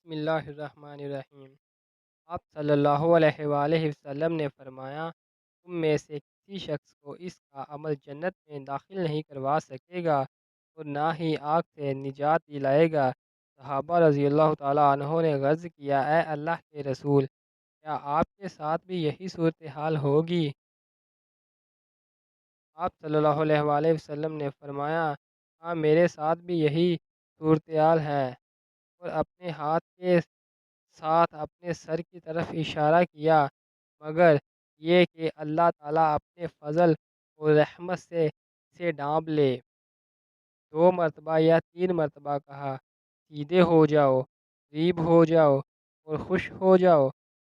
بسم اللہ الرحمن الرحیم۔ آپ صلی اللہ علیہ وآلہ وسلم نے فرمایا، تم میں سے کسی شخص کو اس کا عمل جنت میں داخل نہیں کروا سکے گا اور نہ ہی آگ سے نجات دلائے گا۔ صحابہ رضی اللہ تعالیٰ عنہ نے عرض کیا، اے اللہ کے رسول، کیا آپ کے ساتھ بھی یہی صورتحال ہوگی؟ آپ صلی اللہ علیہ وآلہ وسلم نے فرمایا، ہاں میرے ساتھ بھی یہی صورتحال ہے، اور اپنے ہاتھ کے ساتھ اپنے سر کی طرف اشارہ کیا، مگر یہ کہ اللہ تعالیٰ اپنے فضل اور رحمت سے اسے ڈانپ لے۔ 2 مرتبہ یا 3 مرتبہ کہا، سیدھے ہو جاؤ، قریب ہو جاؤ اور خوش ہو جاؤ،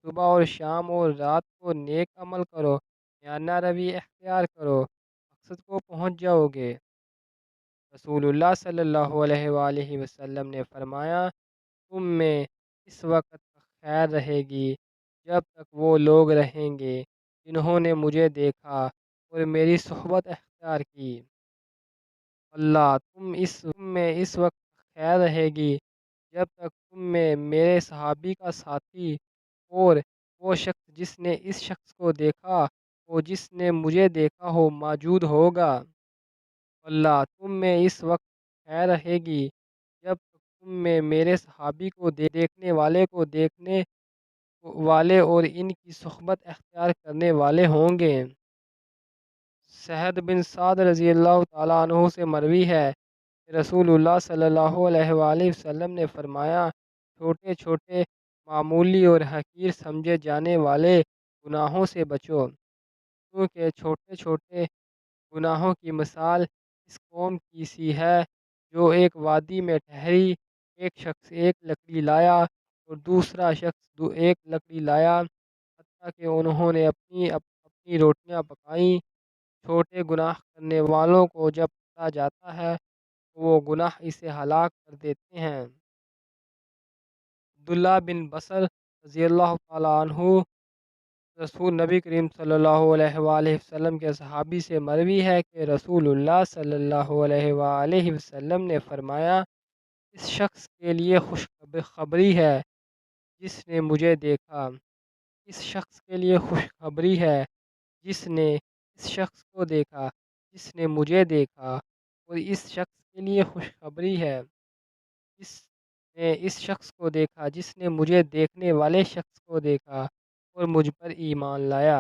صبح اور شام اور رات کو نیک عمل کرو، میانہ روی اختیار کرو، مقصد کو پہنچ جاؤ گے۔ رسول اللہ صلی اللہ علیہ وآلہ وسلم نے فرمایا، تم میں اس وقت تک خیر رہے گی جب تک وہ لوگ رہیں گے جنہوں نے مجھے دیکھا اور میری صحبت اختیار کی۔ تم میں اس وقت تک خیر رہے گی جب تک تم میں میرے صحابی کا ساتھی اور وہ شخص جس نے اس شخص کو دیکھا اور جس نے مجھے دیکھا ہو موجود ہوگا۔ تم میں اس وقت خیر رہے گی جب تک تم میں میرے صحابی کو دیکھنے والے کو دیکھنے والے اور ان کی صحبت اختیار کرنے والے ہوں گے۔ سہد بن سعد رضی اللہ تعالیٰ عنہ سے مروی ہے کہ رسول اللہ صلی اللہ علیہ وآلہ وسلم نے فرمایا، چھوٹے چھوٹے معمولی اور حقیر سمجھے جانے والے گناہوں سے بچو، کیونکہ چھوٹے چھوٹے گناہوں کی مثال اس قوم کی سی ہے جو ایک وادی میں ٹھہری، ایک شخص ایک لکڑی لایا اور دوسرا شخص ایک لکڑی لایا، حتیٰ کہ انہوں نے اپنی روٹیاں پکائیں۔ چھوٹے گناہ کرنے والوں کو جب پکڑا جاتا ہے تو وہ گناہ اسے ہلاک کر دیتے ہیں۔ عبداللہ بن بصر رضی اللہ تعالیٰ عنہ رسول نبی کریم صلی اللہ علیہ وآلہ وسلم کے صحابی سے مروی ہے کہ رسول اللہ صلی اللہ علیہ وآلہ وسلم نے فرمایا، اس شخص کے لیے خوشخبری ہے جس نے مجھے دیکھا، اس شخص کے لیے خوشخبری ہے جس نے اس شخص کو دیکھا جس نے مجھے دیکھا، اور اس شخص کے لیے خوشخبری ہے جس نے اس شخص کو دیکھا جس نے مجھے دیکھنے والے شخص کو دیکھا اور مجھ پر ایمان لایا۔